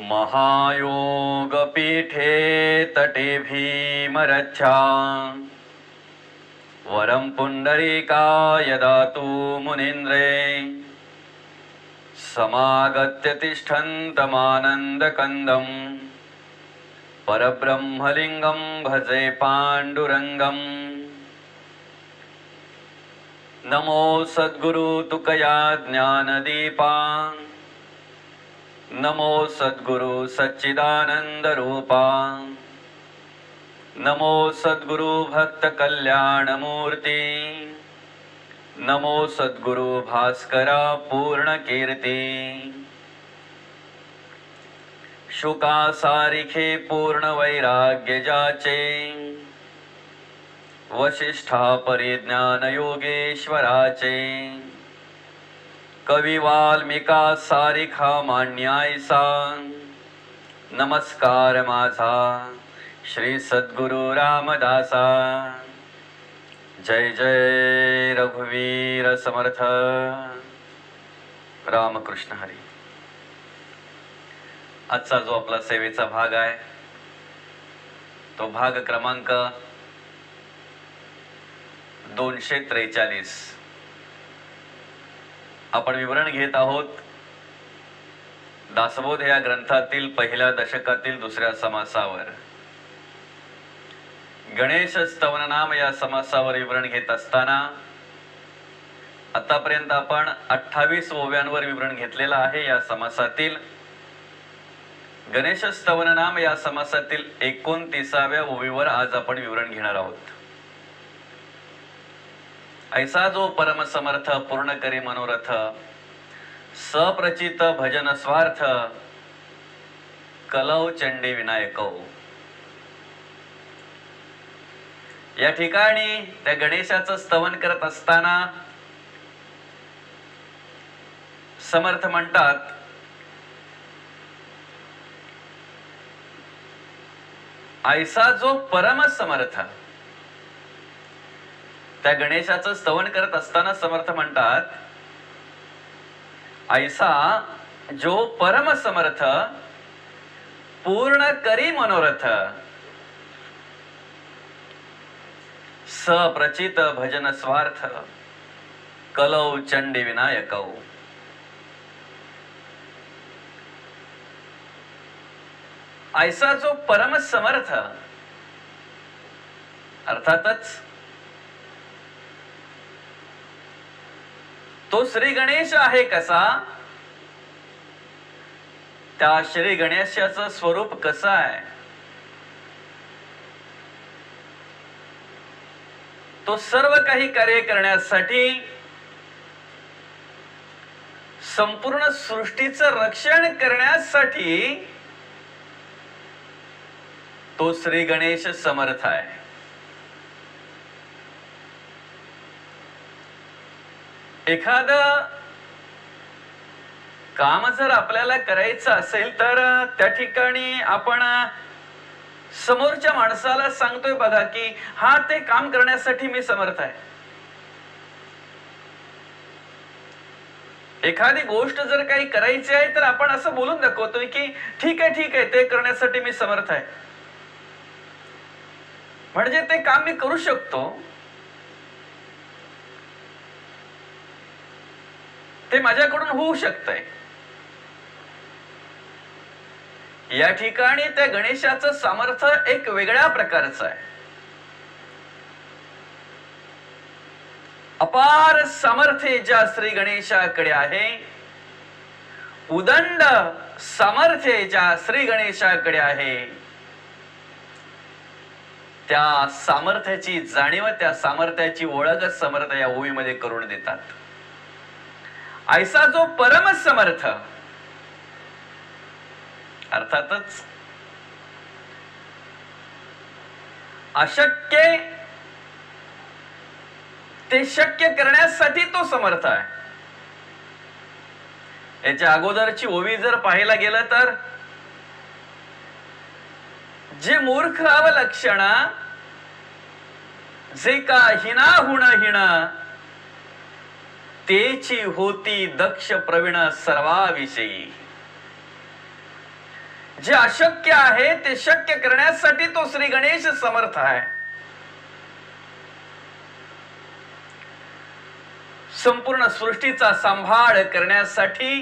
महायोगपीठे तटे भीमरच्छा वरं पुण्डरीकाय दातु मुनीन्द्रे समागत्य तिष्ठन्तमानन्दकन्दं परब्रह्मलिङ्गं भजे पाण्डुरङ्गम्। नमो सद्गुरु तुकया ज्ञानदीपा नमो सद्गुरु सच्चिदानंद रूपा नमो सद्गुरु भक्त कल्याण मूर्ती नमो सद्गुरु भास्करा पूर्ण कीर्ती शुका सारिखे पूर्ण वैराग्य जाचे वशिष्ठा परिज्ञान योगेश्वराचे कवी वाल्मिका सारिखा मान्यायसा नमस्कार माझा श्री सद्गुरु रामदासा। जय जय रघुवीर समर्थ रामकृष्ण हरी। आजचा जो आपला सेवेचा भाग आहे तो भाग क्रमांक 243 आपण विवरण घेत आहोत दासबोध या ग्रंथातील पहिल्या दशकातील दुसऱ्या समासावर। गणेश स्तवन नाम या समासावर विवरण घेत असताना आतापर्यंत आपण 28 ओव्यांवर विवरण घेतलेलं आहे। या समासातील गणेश स्तवन नाम या समासातील 29व्या ओवीवर आज आपण विवरण घेणार आहोत। ऐसा जो परम समर्थ पूर्ण करी मनोरथ सप्रचित भजन स्वार्थ कलौ चंडी विनायकौ। या ठिकाणी त्या गणेशाचं स्तवन करत असताना समर्थ म्हणतात, ऐसा जो परम समर्थ, त्या गणेशाचं स्तवन करत असताना समर्थ म्हणतात, ऐसा जो परम समर्थ पूर्ण करी मनोरथ सप्रचित भजन स्वार्थ कलौ चंडी विनायकौ। ऐसा जो परम समर्थ, अर्थातच तो श्री गणेश आहे कसा, त्या श्री गणेशाचं स्वरूप कसं आहे, तो सर्व काही कार्य करण्यासाठी संपूर्ण सृष्टीचं रक्षण करण्यासाठी तो श्री गणेश समर्थ आहे। एखादं काम जर आपल्याला करायचं असेल तर त्या ठिकाणी आपण समोरच्या माणसाला सांगतोय बघा की हा ते काम करण्यासाठी मी समर्थ आहे। एखादी गोष्ट जर काही करायची आहे तर आपण असं बोलून दाखवतोय की ठीक आहे ते करण्यासाठी मी समर्थ आहे, म्हणजे ते काम मी करू शकतो, ते माझ्याकडून होऊ शकतंय। या ठिकाणी त्या गणेशाचं सामर्थ्य एक वेगळ्या प्रकारचं आहे। अपार सामर्थ्य ज्या श्री गणेशाकडे आहे, उदंड सामर्थ्य ज्या श्री गणेशाकडे आहे, त्या सामर्थ्याची जाणीव, त्या सामर्थ्याची ओळख समर्थ या ओवीमध्ये करून देतात। ऐसा जो परम समर्थ, अर्थातच अशक्य ते शक्य करण्यासाठी तो समर्थ आहे। याच्या अगोदरची ओवी जर पाहायला गेलं तर जे मूर्ख अवलक्षण जे का हिनाहुण हिण तेची होती दक्ष प्रवीण सर्वाविषयी। जे अशक्य आहे ते शक्य करण्यासाठी तो श्री गणेश समर्थ आहे. संपूर्ण सृष्टीचा सांभाळ करण्यासाठी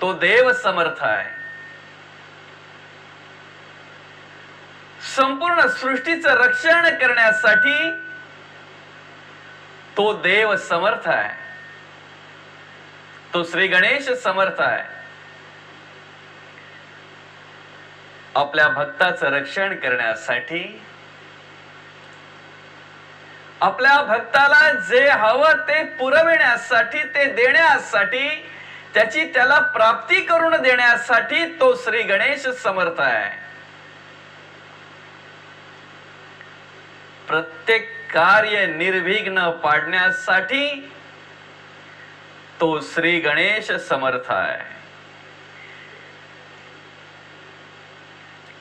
तो देव समर्थ आहे. संपूर्ण सृष्टीचं रक्षण करण्यासाठी तो देव समर्थ आहे. तो श्री गणेश समर्थ आहे. आपल्या भक्ताचं रक्षण करण्यासाठी, आपल्या भक्ताला जे हवं ते पुरविण्यासाठी, ते देण्यासाठी, त्याची त्याला प्राप्ती करून देण्यासाठी तो श्री गणेश समर्थ आहे. प्रत्येक कार्य निर्विघ्न पाडण्यासाठी तो श्री गणेश समर्थ आहे.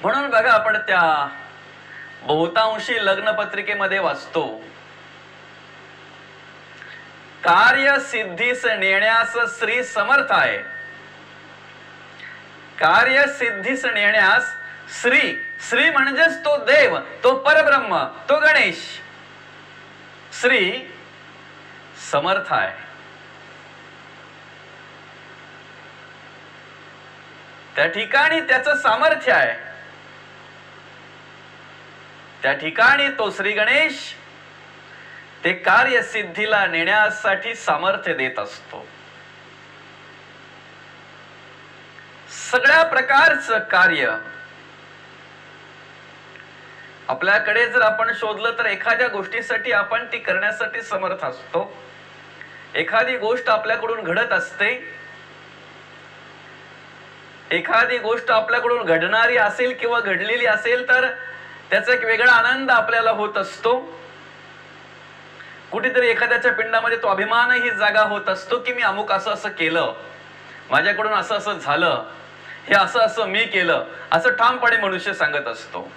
म्हणून बघा, आपण त्या बहुतांशी लग्न पत्रिकेमध्ये वाचतो, कार्य सिद्धीस नेण्यास श्री समर्थ आहे. कार्य सिद्धीस नेण्यास श्री, श्री म्हणजेच तो देव, तो परब्रह्म, तो गणेश श्री समर्थ आहे. त्या ठिकाणी त्याचं सामर्थ्य आहे. त्या ठिकाणी तो श्री गणेश ते कार्य सिद्धीला नेण्यासाठी सामर्थ्य देत असतो. सगळ्या प्रकारचं कार्य आपल्याकडे जर आपण शोधलं तर एखाद्या गोष्टीसाठी आपण ती करण्यासाठी समर्थ असतो. एखादी गोष्ट आपल्याकडून घडत असते, एखादी गोष्ट आपल्याकडून घडणारी असेल किंवा घडलेली असेल तर त्याचा एक वेगळा आनंद आपल्याला होत असतो. कुठेतरी एखाद्याच्या पिंडामध्ये तो अभिमानही जागा होत असतो की मी अमुक असं असं केलं, माझ्याकडून असं असं झालं, हे असं असं मी केलं, असं ठामपणे मनुष्य सांगत असतो.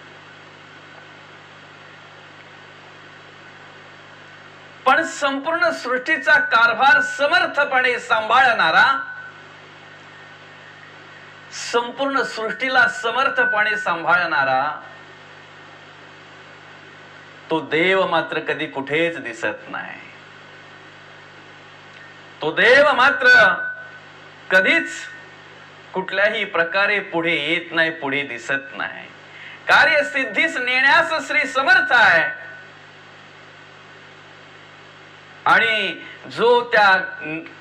पण संपूर्ण सृष्टीचा कारभार समर्थपणे सांभाळणारा, संपूर्ण सृष्टीला समर्थपणे सांभाळणारा तो देव मात्र कधी कुठेच दिसत नाही. तो देव मात्र कधीच कुठल्याही प्रकारे पुढे येत नाही, पुढे दिसत नाही. कार्य सिद्धीस नेण्यास श्री समर्थ आहे. आणि जो त्या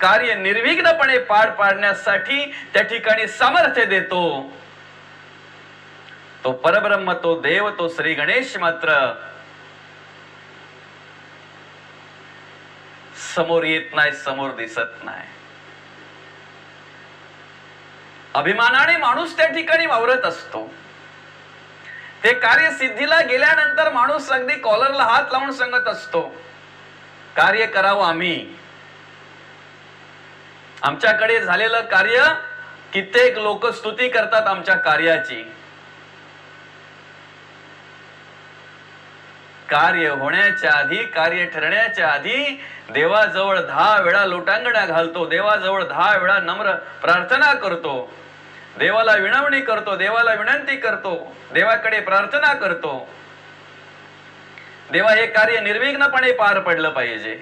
कार्य निर्विघ्नपणे पार पाडण्यासाठी त्या ठिकाणी सामर्थ्य देतो, तो परब्रह्म, तो देव, तो श्री गणेश मात्र समोर येत नाही, समोर दिसत नाही. अभिमानाने माणूस त्या ठिकाणी वावरत असतो. ते कार्य सिद्धीला गेल्यानंतर माणूस अगदी कॉलरला हात लावून सांगत असतो, कार्य करावं आम्ही. आमच्याकडे झालेलं कार्य, कित्येक लोक स्तुती करतात आमच्या कार्याची. कार्य होण्याच्या आधी, कार्य ठरण्याच्या आधी देवाजवळ 10 वेळा लोटांगणा घालतो, देवाजवळ 10 वेळा नम्र प्रार्थना करतो, देवाला विनवणी करतो, देवाला विनंती करतो, देवाकडे प्रार्थना करतो. देवा, हे कार्य निर्विघ्नपणे पार पडलं पाहिजे.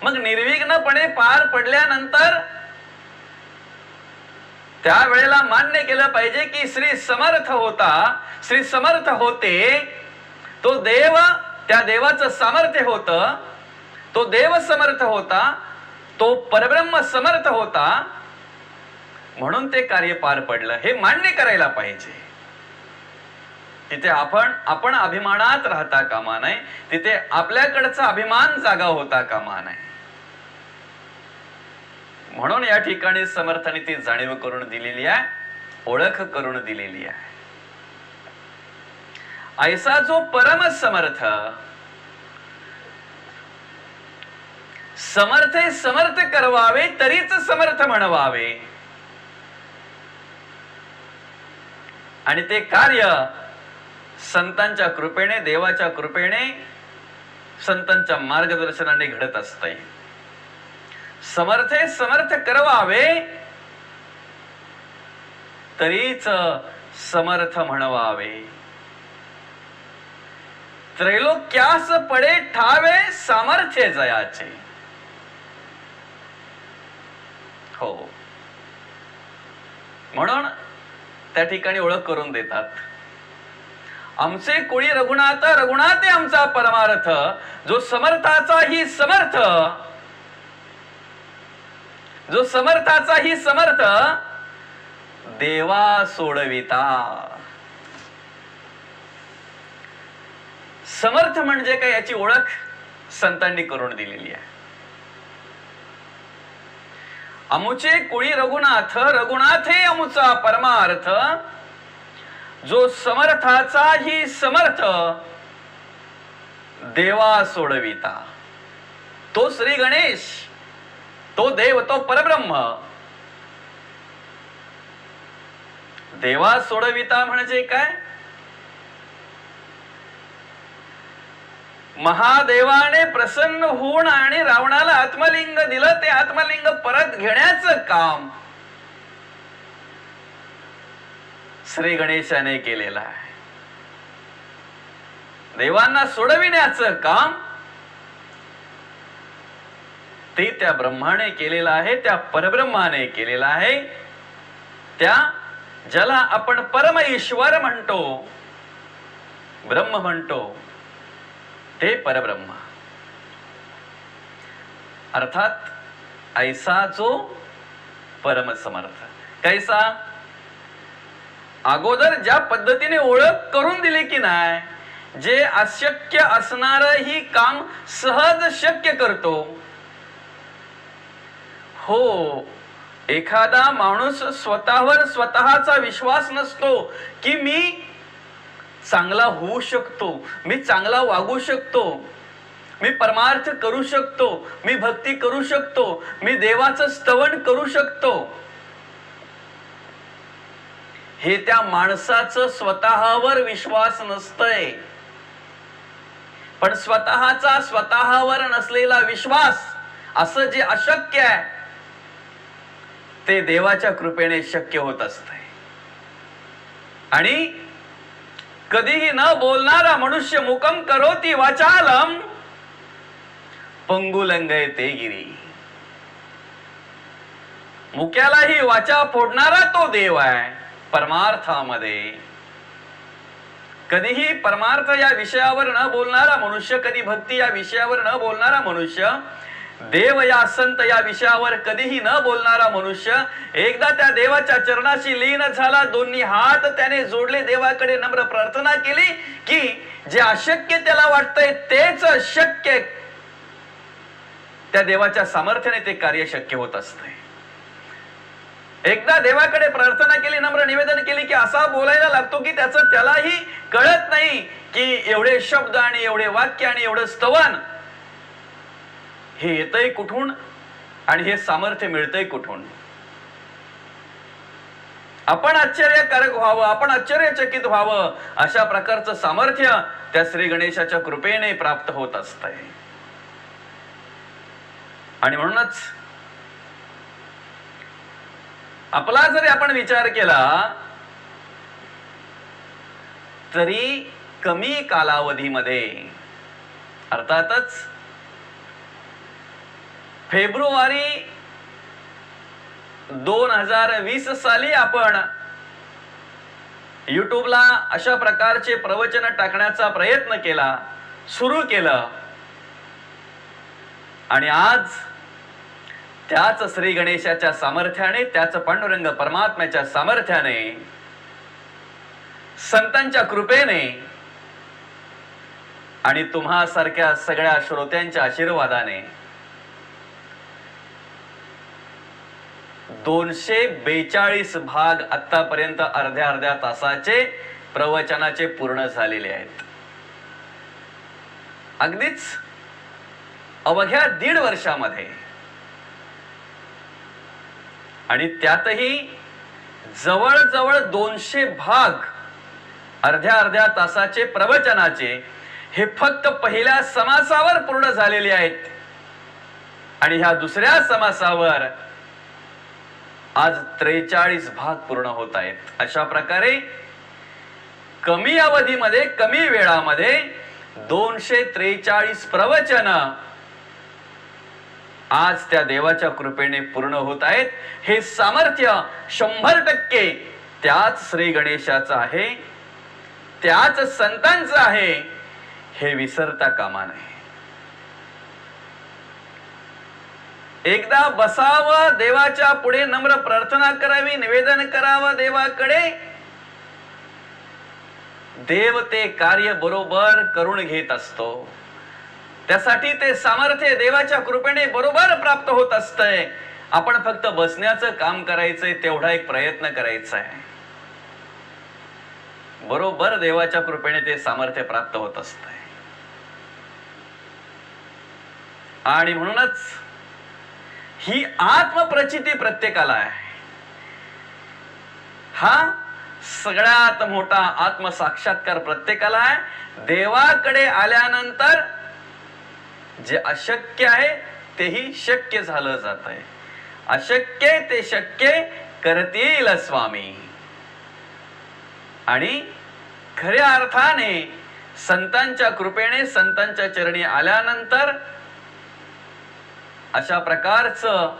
मग निर्विघ्नपणे पार पडल्यानंतर त्यावेळेला मान्य केलं पाहिजे की श्री समर्थ होता, श्री समर्थ होते, तो देव, त्या देवाचं सामर्थ्य होतं, तो देव समर्थ होता, तो परब्रह्म समर्थ होता, म्हणून ते कार्य पार पडलं, हे मान्य करायला पाहिजे. तिथे आपण अभिमानात राहता कामा नये, तिथे आपल्याकडचा अभिमान जागा होता कामा नये. म्हणून या ठिकाणी समर्थाने ती जाणीव करून दिलेली आहे, ओळख करून दिलेली आहे. ऐसा जो परम समर्थ, समर्थे समर्थ करवावे तरीच समर्थ म्हणवावे. आणि ते कार्य संतांच्या कृपेने, देवाच्या कृपेने, संतांच्या मार्गदर्शनाने घडत असते. समर्थे समर्थ करवावे तरीच समर्थ म्हणवावे. त्रैलोक्यास पडे ठावे सामर्थ्य जयाचे. हो, म्हणून त्या ठिकाणी ओळख करून देतात. आमचे कुळी रघुनाथ, रघुनाथे आमचा परमार्थ. जो समर्थाचाही समर्थ, जो समर्थाचाही समर्थ, देवा सोडविता. समर्थ म्हणजे काय याची ओळख संतांनी करून दिलेली आहे. अमुचे कुळी रघुनाथ, रघुनाथे अमुचा परमार्थ. जो समर्थाचाही समर्थ, देवा सोडविता. तो श्री गणेश, तो देव, तो परब्रह्म. देवा सोडविता म्हणजे काय? महादेवाने प्रसन्न होऊन आणि रावणाला आत्मलिंग दिलं, ते आत्मलिंग परत घेण्याचं काम श्री गणेशाने केलेलं आहे. देवांना सोडविण्याचं काम ते त्या ब्रह्माने केलेलं आहे, त्या परब्रह्माने केलेलं आहे. त्या ज्याला आपण परम ईश्वर म्हणतो, ब्रह्म म्हणतो, ते परब्रह्म. अर्थात ऐसा जो परम समर्थ. कैसा? अगोदर ज्या पद्धतीने ओळख करून दिली की नाही, जे अशक्य असणार ही काम सहज शक्य करतो. हो, एखादा माणूस स्वतःवर स्वतःचा विश्वास नसतो की मी चांगला होऊ शकतो, मी चांगला वागू शकतो, मी परमार्थ करू शकतो, मी भक्ती करू शकतो, मी देवाचं स्तवन करू शकतो. हे त्या माणसाचं स्वतःवर विश्वास नसतंय. पण स्वतःचा स्वतःवर नसलेला विश्वास, असं जे अशक्य आहे, ते देवाच्या कृपेने शक्य होत असतंय. आणि कधीही न बोलणारा मनुष्य मुकम करोती वाचालम पंगुलंगयते गिरी. मुक्यालाही वाचा फोडणारा तो देव आहे परमार्थामध्ये. कधीही परमार्थ या विषयावर न बोलणारा मनुष्य, कधी भक्ती या विषयावर न बोलणारा मनुष्य, देव या संत या विषयावर कधीही न बोलणारा मनुष्य, एकदा त्या देवाच्या चरणाशी लीन झाला, दोन्ही हात त्याने जोडले, देवाकडे नम्र प्रार्थना केली की जे अशक्य त्याला वाटतंय तेच शक्य, त्या देवाच्या सामर्थ्याने ते कार्य शक्य होत असते. एकदा देवाकडे प्रार्थना केली, नम्र निवेदन केली की असा बोलायला लागतो की त्याचं त्यालाही कळत नाही की एवढे शब्द आणि एवढे वाक्य आणि एवढं स्तवन हे येतंय कुठून आणि हे सामर्थ्य मिळतंय कुठून. आपण आश्चर्यकारक व्हावं, आपण आश्चर्यचकित व्हावं, अशा प्रकारचं सामर्थ्य त्या श्री गणेशाच्या कृपेने प्राप्त होत असतंय. आणि म्हणूनच आपला जरी आपण विचार केला तरी कमी कालावधीमध्ये, अर्थातच फेब्रुवारी 2020 साली आपण युट्यूबला अशा प्रकारचे प्रवचन टाकण्याचा प्रयत्न केला, सुरू केलं. आणि आज त्याच श्री गणेशाच्या सामर्थ्याने, त्याच पांडुरंग परमात्म्याच्या सामर्थ्याने, संतांच्या कृपेने आणि तुम्हा सारख्या सगळ्या श्रोत्यांच्या आशीर्वादाने 242 भाग आतापर्यंत अर्ध्या तासाचे प्रवचनाचे पूर्ण झालेले आहेत. अगदीच अवघ्या 1.5 वर्षामध्ये. आणि त्यातही जवळजवळ 200 भाग अर्ध्या तासाचे प्रवचनाचे हे फक्त पहिल्या समासावर पूर्ण झालेले आहेत. आणि ह्या दुसऱ्या समासावर आज 43 भाग पूर्ण होत आहेत. अशा प्रकारे कमी अवधीमध्ये, कमी वेळामध्ये 243 प्रवचन आज त्या देवाच्या कृपेने पूर्ण होत आहेत. हे सामर्थ्य 100% त्याच श्री गणेशाचं आहे, त्याच संतांचं आहे, हे विसरता कामा नये. एकदा बसावं, देवाच्या पुढे नम्र प्रार्थना करावी, निवेदन करावं देवाकडे. देव ते कार्य बरोबर करून घेत असतो. त्यासाठी ते सामर्थ्य देवाच्या कृपेने बरोबर प्राप्त होत असतंय. आपण फक्त बसण्याचं काम करायचंय, तेवढा एक प्रयत्न करायचा आहे. बरोबर देवाच्या कृपेने ते सामर्थ्य प्राप्त होत असतंय. आणि म्हणूनच ही आत्मप्रचिती प्रत्येकाला आहे. हा सगळ्यात मोठा आत्मसाक्षात्कार प्रत्येकाला आहे. देवाकडे आल्यानंतर जे अशक्य आहे तेही शक्य झालं जात आहे. अशक्य ते शक्य करतील स्वामी. आणि खऱ्या अर्थाने संतांच्या कृपेने, संतांच्या चरणी आल्यानंतर अशा प्रकारचं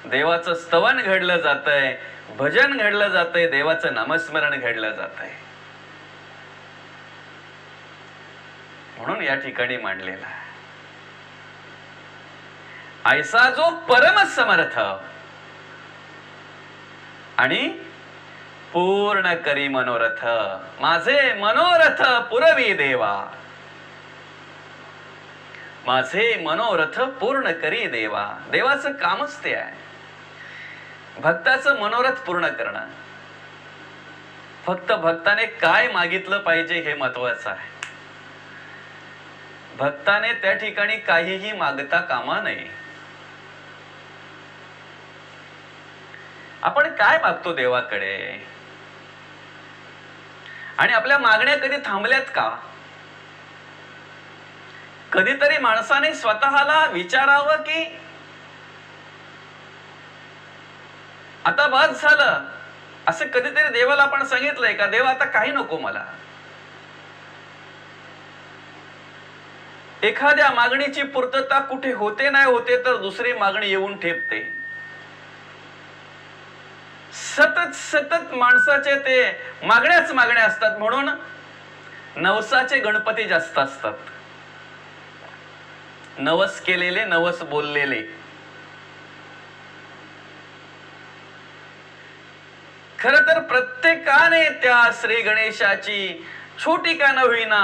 देवाचं स्तवन घडलं जातंय, भजन घडलं जातंय, देवाचं नामस्मरण घडलं जातंय. म्हणून या ठिकाणी मांडलेला आहे, ऐसा जो परम समर्थ आणि पूर्ण करी मनोरथ, माझे मनोरथ पुरवी देवा, माझे मनोरथ पूर्ण करी देवा. देवाचं कामच ते आहे, भक्ताचं मनोरथ पूर्ण करणं. फक्त भक्ताने काय मागितलं पाहिजे हे महत्वाचं आहे. भक्ताने त्या ठिकाणी काहीही मागता कामा नये. आपण काय मागतो देवाकडे आणि आपल्या मागण्या कधी थांबल्यात का? कधीतरी माणसाने स्वतःला विचारावं की आता बस झालं. असं कधीतरी देवाला आपण सांगितलंय का, देवा आता काही नको मला? एखाद्या मागणीची पूर्तता कुठे होते नाही होते तर दुसरी मागणी येऊन ठेपते. सतत सतत माणसाचे ते मागण्याच मागण्या असतात. म्हणून नवसाचे गणपती जास्त असतात. नवस केलेले, नवस बोललेले. खर तर प्रत्येकाने त्या श्री गणेशाची छोटी का न होईना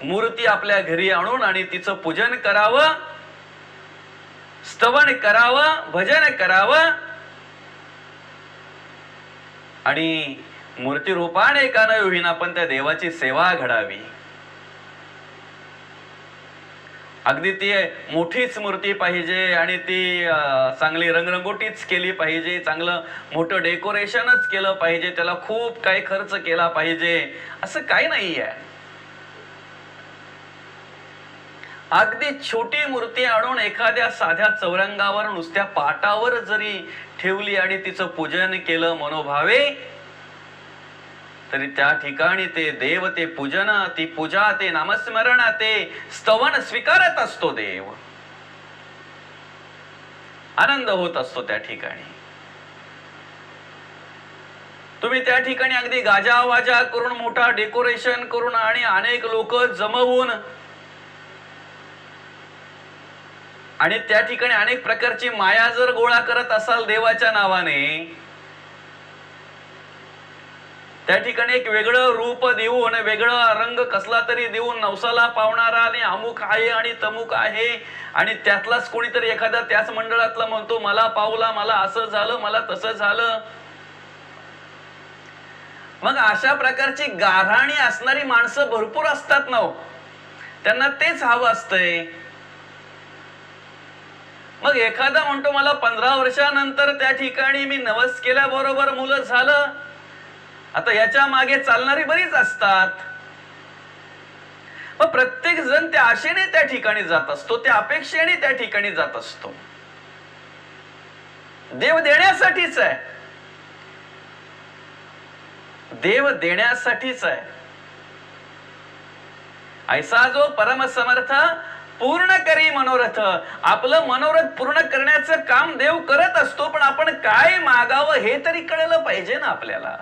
मूर्ती आपल्या घरी आणून आणि तिचं पूजन करावं, स्तवन करावं, भजन करावं आणि मूर्ती रूपाने का न होईना पण त्या देवाची सेवा घडावी. अगदी ती मोठीच मूर्ती पाहिजे आणि ती चांगली रंगरंगोटीच केली पाहिजे, चांगलं मोठं डेकोरेशनच केलं पाहिजे, त्याला खूप काही खर्च केला पाहिजे, असं काही नाहीये. अगदी छोटी मूर्ती आणून एखाद्या साध्या चौरंगावर, नुसत्या पाटावर जरी ठेवली आणि तिचं पूजन केलं मनोभावे, तरी त्या ठिकाणी ते देव, ते पूजन, ती पूजा, ते नामस्मरण, ते स्तवन स्वीकारत असतो देव. आनंद होत असतो त्या ठिकाणी. तुम्ही त्या ठिकाणी अगदी गाजावाजा करून, मोठा डेकोरेशन करून आणि अनेक लोक जमवून आणि त्या ठिकाणी अनेक प्रकारची माया जर गोळा करत असाल देवाच्या नावाने, त्या ठिकाणी एक वेगळं रूप देऊन, वेगळा रंग कसला तरी देऊन, नवसाला पावणारा आणि अमुक आहे आणि तमुक आहे आणि त्यातलाच कोणीतरी एखादा त्याच मंडळातला म्हणतो मला पावला, मला असं झालं, मला तसं झालं. मग अशा प्रकारची गाऱ्हाणी असणारी माणसं भरपूर असतात ना. त्यांना तेच हवं असतंय. मग एखादा म्हणतो मला 15 वर्षानंतर त्या ठिकाणी मी नवस केल्याबरोबर मुलं झालं. आता याच्या मागे चालणारी बरीच असतात. मग प्रत्येक जण त्या आशेने त्या ठिकाणी जात असतो, त्या अपेक्षेने त्या ठिकाणी जात असतो. देव देण्यासाठीच आहे, देव देण्यासाठीच आहे. ऐसा जो परमसमर्थ पूर्ण करी मनोरथ. आपलं मनोरथ पूर्ण करण्याचं काम देव करत असतो, पण आपण काय मागावं हे तरी कळलं पाहिजे ना आपल्याला.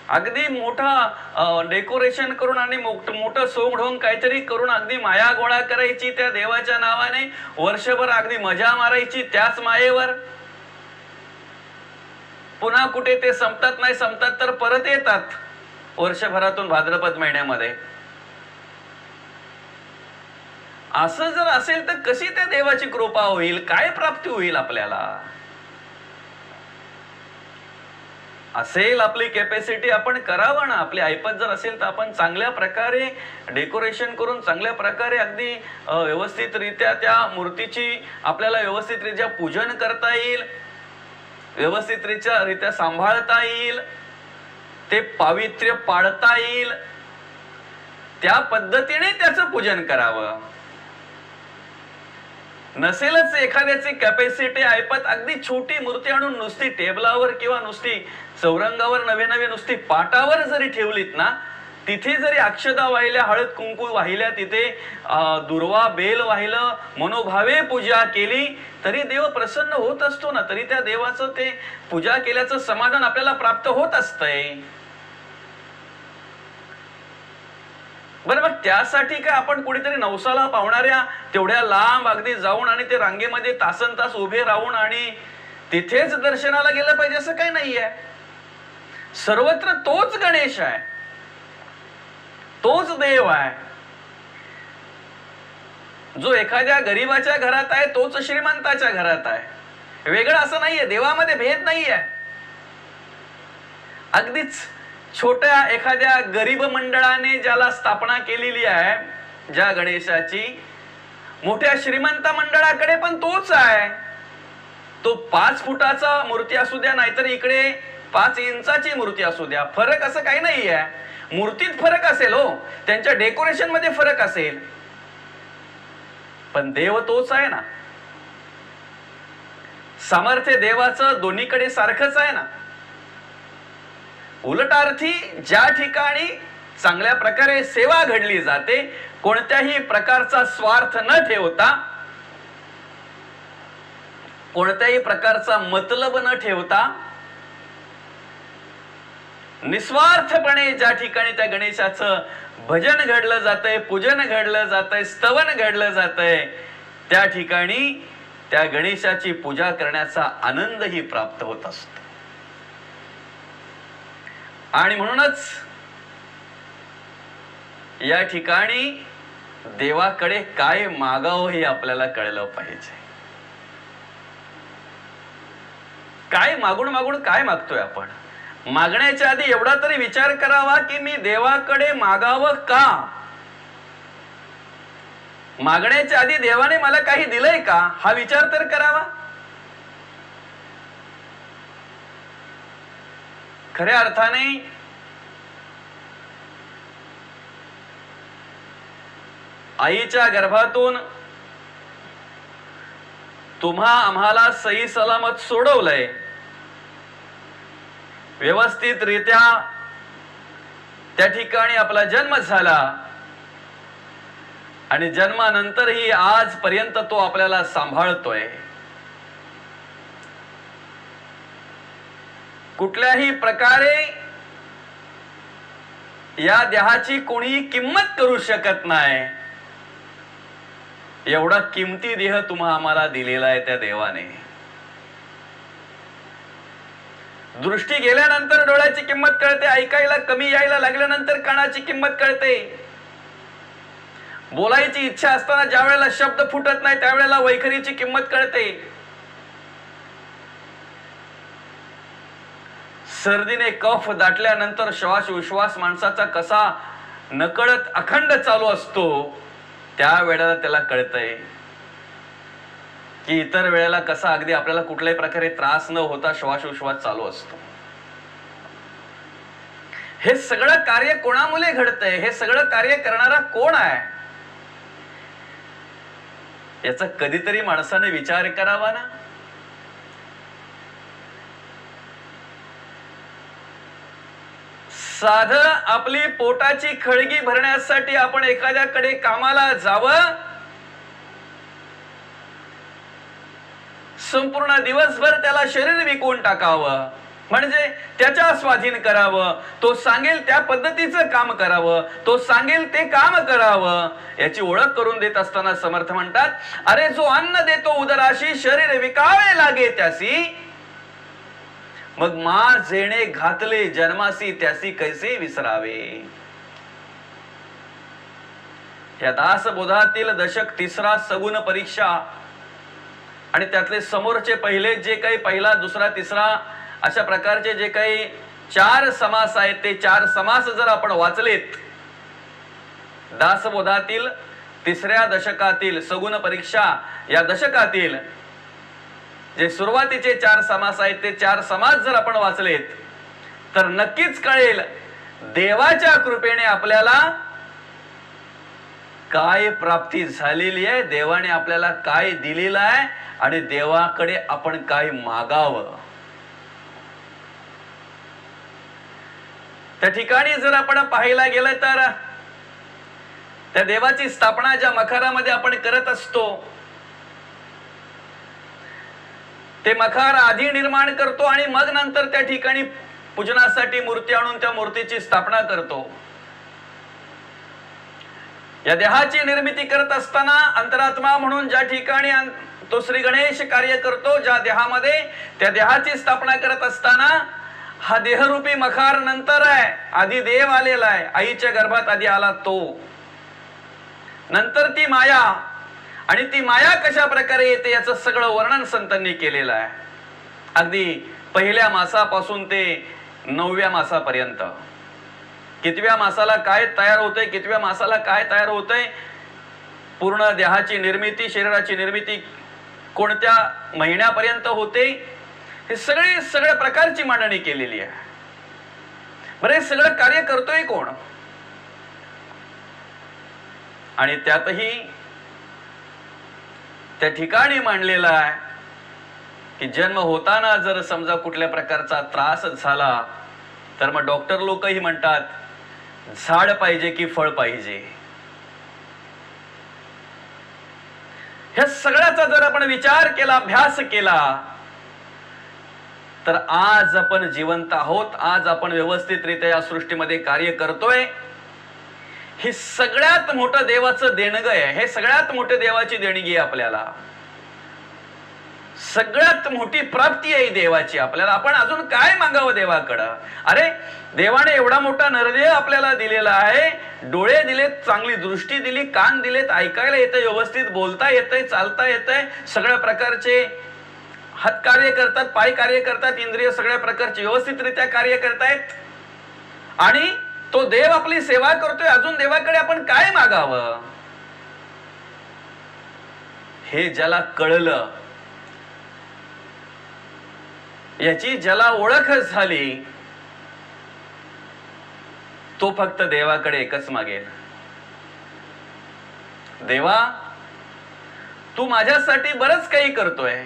अगदी मोठा डेकोरेशन करून आणि मोठं सोंग काहीतरी करून अगदी माया गोळा करायची त्या देवाच्या नावाने, वर्षभर अगदी मजा मारायची त्याच मायेवर. पुन्हा कुठे ते संपतात नाही, संपतात तर परत येतात वर्षभरातून भाद्रपद महिन्यामध्ये. असं जर असेल तर कशी त्या देवाची कृपा होईल, काय प्राप्ती होईल आपल्याला. असेल आपली कॅपॅसिटी आपण करावं ना. आपली ऐपत जर असेल तर आपण चांगल्या प्रकारे डेकोरेशन करून चांगल्या प्रकारे अगदी व्यवस्थितरित्या त्या मूर्तीची आपल्याला व्यवस्थितरित्या पूजन करता येईल, व्यवस्थितरित्या सांभाळता येईल, ते पावित्र्य पाळता येईल, त्या पद्धतीने त्याचं पूजन करावं. नसेलच एखाद्याची कॅपॅसिटी ऐपत, अगदी छोटी मूर्ती आणून नुसती टेबलावर किंवा नुसती चौरंगावर नवे नुसती पाटावर जरी ठेवलीत ना, तिथे जरी अक्षदा वाहिल्या, हळद कुंकू वाहिल्या, तिथे दुर्वा बेल वाहिलं, मनोभावे पूजा केली तरी देव प्रसन्न होत असतो ना. तरी त्या देवाचं ते पूजा केल्याचं समाधान आपल्याला प्राप्त होत असतंय. बरं, मग त्यासाठी काय आपण कुठेतरी नवसाला पावणाऱ्या तेवढ्या लांब अगदी जाऊन आणि ते रांगेमध्ये तासनतास उभे राहून आणि तिथेच दर्शनाला गेलं पाहिजे असं काही नाहीये. सर्वत्र तोच गणेश आहे, तोच देव आहे. जो एखाद्या गरीबाच्या घरात आहे तोच श्रीमंताच्या घरात आहे. वेगळं असं नाहीये, देवामध्ये भेद नाहीये. अगदीच छोट्या एखाद्या गरीब मंडळाने ज्याला स्थापना केलेली आहे ज्या गणेशाची, मोठ्या श्रीमंत मंडळाकडे पण तोच आहे. तो 5 फुटाचा मूर्ती असू द्या, नाहीतर इकडे 5 इंचाची मूर्ती असू द्या, फरक असं काही नाही आहे. मूर्तीत फरक असेल हो, त्यांच्या डेकोरेशन मध्ये फरक असेल, पण देव तोच आहे ना. सामर्थ्य देवाचं दोन्हीकडे सारखंच आहे ना. उलटार्थी ज्या ठिकाणी चांगल्या प्रकारे सेवा घडली जाते, कोणत्याही प्रकारचा स्वार्थ न ठेवता, कोणत्याही प्रकारचा मतलब न ठेवता, निस्वार्थपणे ज्या ठिकाणी त्या गणेशाचं भजन घडलं जातंय, पूजन घडलं जातंय, स्तवन घडलं जातंय, त्या ठिकाणी त्या गणेशाची पूजा करण्याचा आनंदही प्राप्त होत असतो. आणि म्हणूनच या ठिकाणी देवाकडे काय मागावं हे आपल्याला कळलं पाहिजे. काय मागून मागून काय मागतोय आपण. मागण्याच्या आधी एवढा तरी विचार करावा की मी देवाकडे मागावं का. मागण्याच्या आधी देवाने मला काही दिलंय का हा विचार तर करावा. खऱ्या अर्थाने आईच्या गर्भातून तुम्हा आम्हाला सही सलामत सोडवलंय, व्यवस्थितरित्या त्या ठिकाणी आपला जन्म झाला आणि जन्मानंतरही आजपर्यंत तो आपल्याला सांभाळतोय. कुठल्याही प्रकारे या देहाची कोणीही किंमत करू शकत नाही. एवढा किमती देह तुम्हा आम्हाला दिलेला आहे त्या देवाने. दृष्टी गेल्यानंतर डोळ्याची किंमत कळते, ऐकायला कमी यायला लागल्यानंतर कानाची किंमत कळते, बोलायची इच्छा असताना ज्या वेळेला शब्द फुटत नाही त्यावेळेला वैखरीची किंमत कळते. सर्दीने कफ दाटल्यानंतर श्वास उश्वास माणसाचा कसा नकळत अखंड चालू असतो, त्या वेळेला त्याला कळतंय की इतर वेळेला कसा अगदी आपल्याला कुठल्याही प्रकारे त्रास न होता श्वास उश्वास चालू असतो. हे सगळं कार्य कोणामुळे घडतंय, हे सगळं कार्य करणारा कोण आहे. याचा कधीतरी माणसाने विचार करावा ना. साध आपली पोटाची खळगी भरण्यासाठी आपण एखाद्याकडे कामाला जावं, संपूर्ण दिवसभर त्याला शरीर विकून टाकावं, म्हणजे त्याच्या स्वाधीन करावं, तो सांगेल त्या पद्धतीचं काम करावं, तो सांगेल ते काम करावं, याची ओळख करून देत असताना समर्थ म्हणतात, अरे जो अन्न देतो उदराशी शरीर विकावे लागे त्यासी, मग मार जेणे घातले जन्मासी त्यासी कैसे विसरावे. या दासबोधातील दशक 3 सगुण परीक्षा आणि त्यातले समोरचे पहिले जे काही पहिला दुसरा तिसरा अशा प्रकारचे जे काही 4 समास आहेत, ते 4 समास जर आपण वाचलेत, दासबोधातील 3ऱ्या दशकातील सगुण परीक्षा या दशकातील जे सुरुवातीचे 4 समास आहेत, ते 4 समास जर आपण वाचलेत तर नक्कीच कळेल देवाच्या कृपेने आपल्याला काय प्राप्ती झालेली आहे, देवाने आपल्याला काय दिलेलं आहे आणि देवाकडे आपण काय मागावं. त्या ठिकाणी जर आपण पाहायला गेलं तर त्या देवाची स्थापना ज्या मखारामध्ये आपण करत असतो, ते मखार आधी निर्माण करतो आणि मग नंतर त्या ठिकाणी पूजनासाठी मूर्ती आणून त्या मूर्तीची स्थापना करतो. या देहाची निर्मिती करत असताना अंतरात्मा म्हणून ज्या ठिकाणी तो श्री गणेश कार्य करतो, ज्या देहामध्ये त्या देहाची स्थापना करत असताना हा देहरूपी मखार नंतर आहे, आधी देव आलेला आहे, आईच्या गर्भात आधी आला तो, नंतर ती माया, आणि ती माया कशा प्रकारे येते याचं सगळं वर्णन संतांनी केलेलं आहे. अगदी पहिल्या मासापासून ते 9व्या मासापर्यंत, कितव्या मासाला काय तयार होतंय, कितव्या मासाला काय तयार होतंय, पूर्ण देहाची निर्मिती, शरीराची निर्मिती कोणत्या महिन्यापर्यंत होते, हे सगळ्या प्रकारची मांडणी केलेली आहे. बरं, हे सगळं कार्य करतोय कोण? आणि त्यातही त्या ठिकाणी मांडलेला आहे की जन्म होताना जर समजा कुठल्या प्रकारचा त्रास झाला तर मग डॉक्टर लोकही म्हणतात झाड पाहिजे की फळ पाहिजे. ह्या सगळ्याचा जर आपण विचार केला, अभ्यास केला, तर आज आपण जिवंत आहोत, आज आपण व्यवस्थितरित्या या सृष्टीमध्ये कार्य करतोय, हे सगळ्यात मोठं देवाचं देणग आहे. हे सगळ्यात मोठे देवाची देणगी आहे आपल्याला, सगळ्यात मोठी प्राप्ती आहे देवाची आपल्याला. आपण अजून काय मागावं देवाकडं? अरे देवाने एवढा मोठा नरदेह आपल्याला दिलेला आहे, डोळे दिलेत, चांगली दृष्टी दिली, कान दिलेत, ऐकायला येतंय, व्यवस्थित बोलता येतंय, चालता येतंय, सगळ्या प्रकारचे हात कार्य करतात, पाय कार्य करतात, इंद्रिय सगळ्या प्रकारचे व्यवस्थितरित्या कार्य करतायत, आणि तो देव आपली सेवा करतोय. अजून देवाकडे आपण काय मागावं? हे ज्याला कळलं, याची ज्याला ओळख झाली, तो फक्त देवाकडे एकच मागेल, देवा तू माझ्यासाठी बरंच काही करतोय,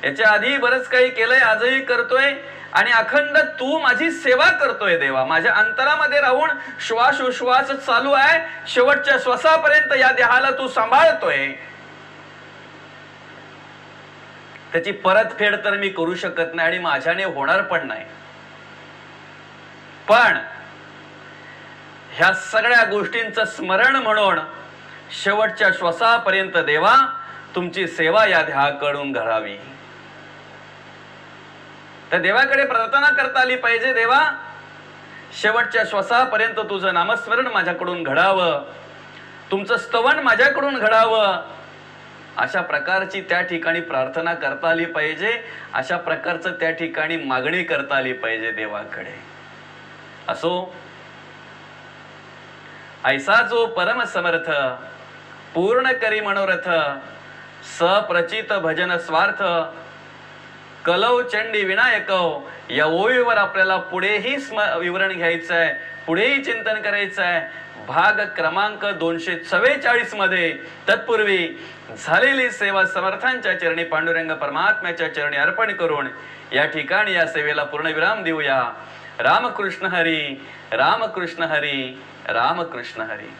याच्या आधी बरंच काही केलंय, आजही करतोय, आणि अखंड तू माझी सेवा करतोय देवा. माझ्या अंतरामध्ये राहून श्वासोश्वास चालू आहे, शेवटच्या श्वासापर्यंत या देहाला तू सांभाळतोय. त्याची परतफेड तर मी करू शकत नाही आणि माझ्याने होणार पण नाही, पण ह्या सगळ्या गोष्टींचं स्मरण म्हणून शेवटच्या श्वासापर्यंत देवा तुमची सेवा या देहाकडून घडावी. त्या देवाकडे प्रार्थना करता आली पाहिजे, देवा शेवटच्या श्वासापर्यंत तुझं नामस्मरण माझ्याकडून घडावं, तुमचं स्तवन माझ्याकडून घडावं, अशा प्रकारची त्या ठिकाणी प्रार्थना करता आली पाहिजे, अशा प्रकारचं त्या ठिकाणी मागणी करता आली पाहिजे देवाकडे. असो, ऐसा जो परम समर्थ पूर्ण करी मनोरथ, सप्रचित भजन स्वार्थ कलौ चंडी विनायकव. या ओळीवर आपल्याला पुढेही विवरण घ्यायचं आहे, पुढेही चिंतन करायचं आहे. भाग क्रमांक 244 मध्ये तत्पूर्वी झालेली सेवा समर्थांच्या चरणी पांडुरंग परमात्म्याच्या चरणी अर्पण करून या ठिकाणी या सेवेला पूर्णविराम देऊया. रामकृष्ण हरी, रामकृष्ण हरी, रामकृष्ण हरी.